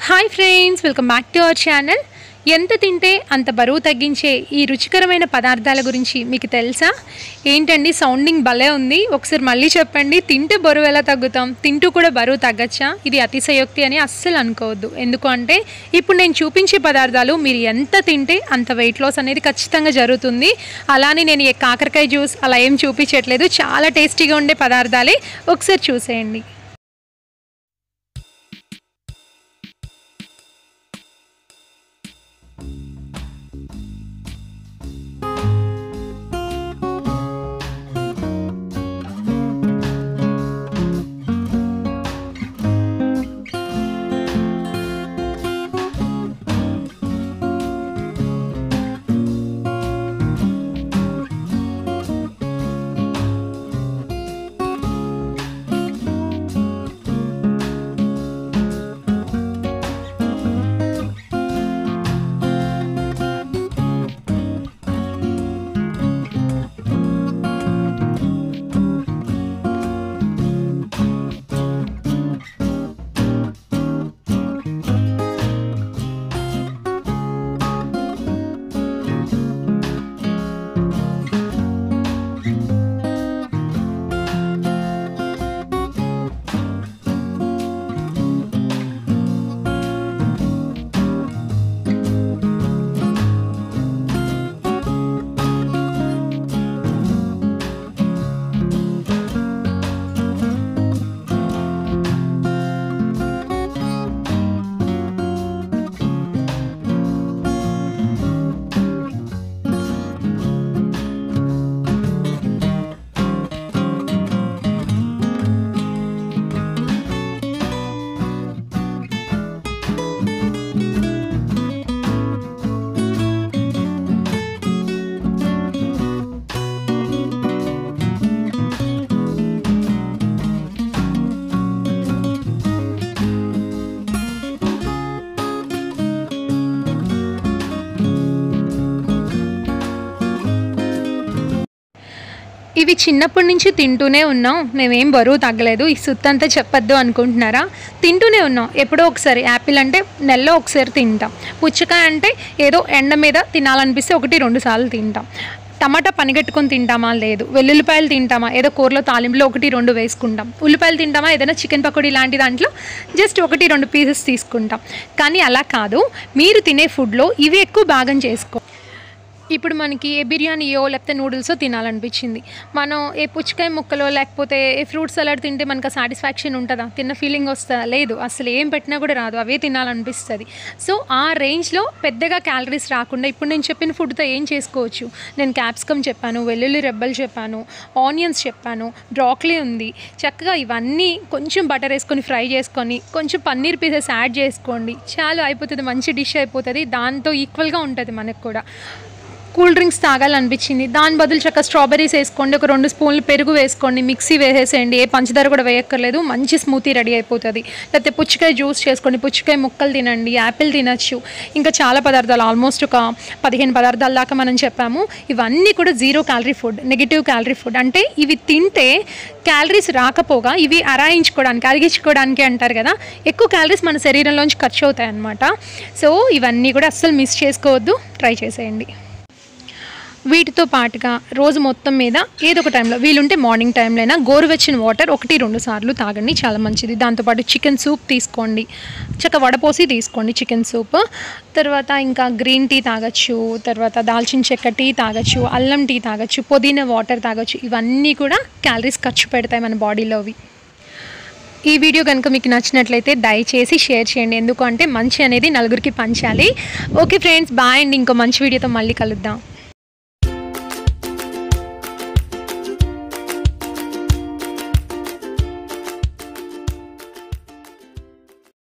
Hi friends, welcome back to our channel. ఎంత తింటే అంత బరువు తగ్గించే ఈ రుచికరమైన పదార్థాల గురించి మీకు తెలుసా? ఏంటండి సౌండింగ్ భలే ఉంది, ఒకసారి మళ్ళీ చెప్పండి. తింటే బరువు ఎలా తగ్గుతాం, తింటూ కూడా బరువు తగ్గచ్చా? ఇది అతిశయోక్తి అని అస్సలు అనుకోవద్దు. ఎందుకంటే ఇప్పుడు నేను చూపించే పదార్థాలు మీరు ఎంత తింటే అంత వెయిట్ లాస్ అనేది ఖచ్చితంగా జరుగుతుంది. అలానే నేను కాకరకాయ జ్యూస్ అలా ఏం చూపించట్లేదు, చాలా టేస్టీగా ఉండే పదార్థాలే. ఒకసారి చూసేయండి. ఇవి చిన్నప్పటి నుంచి తింటూనే ఉన్నాం, మేమేం బరువు తగ్గలేదు, ఈ సుత్తంతా చెప్పొద్దు అనుకుంటున్నారా? తింటూనే ఉన్నాం. ఎప్పుడో ఒకసారి యాపిల్ అంటే నెలలో ఒకసారి తింటాం. పుచ్చకాయ అంటే ఏదో ఎండ మీద తినాలనిపిస్తే 1-2 సార్లు తింటాం. టమాటా పనిగట్టుకొని తింటామా? లేదు. వెల్లుల్లిపాయలు తింటామా? ఏదో కూరలో తాలింపులో 1-2 వేసుకుంటాం. ఉల్లిపాయలు తింటామా? ఏదైనా చికెన్ పకోడీ లాంటి దాంట్లో జస్ట్ 1-2 పీసెస్ తీసుకుంటాం. కానీ అలా కాదు, మీరు తినే ఫుడ్లో ఇవి ఎక్కువ భాగం చేసుకో. ఇప్పుడు మనకి ఏ బిర్యానీయో లేకపోతే నూడిల్సో తినాలనిపించింది, మనం ఏ పుచ్చకాయ ముక్కలో లేకపోతే ఏ ఫ్రూట్ సలాడ్ తింటే మనకు సాటిస్ఫాక్షన్ ఉంటుందా? తిన్న ఫీలింగ్ వస్తుందా? లేదు. అసలు ఏం పెట్టినా కూడా రాదు, అవే తినాలనిపిస్తుంది. సో ఆ రేంజ్లో పెద్దగా క్యాలరీస్ రాకుండా ఇప్పుడు నేను చెప్పిన ఫుడ్తో ఏం చేసుకోవచ్చు? నేను క్యాప్సికమ్ చెప్పాను, వెల్లుల్లి రెబ్బలు చెప్పాను, ఆనియన్స్ చెప్పాను, బ్రాకలీ ఉంది. చక్కగా ఇవన్నీ కొంచెం బటర్ వేసుకొని ఫ్రై చేసుకొని కొంచెం పన్నీర్ పీసెస్ యాడ్ చేసుకోండి, చాలు, అయిపోతుంది. మంచి డిష్ అయిపోతుంది. దాంతో ఈక్వల్గా ఉంటుంది మనకు కూడా. కూల్ డ్రింక్స్ తాగాలనిపించింది, దాని బదులు చక్కగా స్ట్రాబెర్రీస్ వేసుకోండి, ఒక 2 స్పూన్లు పెరుగు వేసుకోండి, మిక్సీ వేసేసేయండి, ఏ పంచదార కూడా వేయక్కర్లేదు, మంచి స్మూతీ రెడీ అయిపోతుంది. లేకపోతే పుచ్చకాయ జ్యూస్ చేసుకోండి, పుచ్చకాయ ముక్కలు తినండి, యాపిల్ తినచ్చు, ఇంకా చాలా పదార్థాలు, ఆల్మోస్ట్ ఒక 15 పదార్థాల దాకా మనం చెప్పాము. ఇవన్నీ కూడా 0 calorie food, negative calorie food. అంటే ఇవి తింటే క్యాలరీస్ రాకపోగా ఇవి అరిగించుకోవడానికి అంటారు కదా, ఎక్కువ క్యాలరీస్ మన శరీరంలోంచి ఖర్చు అవుతాయి అన్నమాట. సో ఇవన్నీ కూడా అస్సలు మిస్ చేసుకోవద్దు, ట్రై చేసేయండి. వీటితో పాటుగా రోజు మొత్తం మీద ఏదో ఒక టైంలో వీలుంటే మార్నింగ్ టైంలో అయినా గోరువెచ్చని వాటర్ 1-2 సార్లు తాగండి, చాలా మంచిది. దాంతోపాటు చికెన్ సూప్ తీసుకోండి, చక్కగా వడపోసి తీసుకోండి చికెన్ సూప్. తర్వాత ఇంకా గ్రీన్ టీ తాగొచ్చు, తర్వాత దాల్చిన చెక్క టీ తాగొచ్చు, అల్లం టీ తాగొచ్చు, పుదీనా వాటర్ తాగొచ్చు. ఇవన్నీ కూడా క్యాలరీస్ ఖర్చు పెడతాయి మన బాడీలోవి. ఈ వీడియో కనుక మీకు నచ్చినట్లయితే దయచేసి షేర్ చేయండి, ఎందుకంటే మంచి అనేది నలుగురికి పంచాలి. ఓకే ఫ్రెండ్స్, బాయ్ అండి. ఇంకో మంచి వీడియోతో మళ్ళీ కలుద్దాం.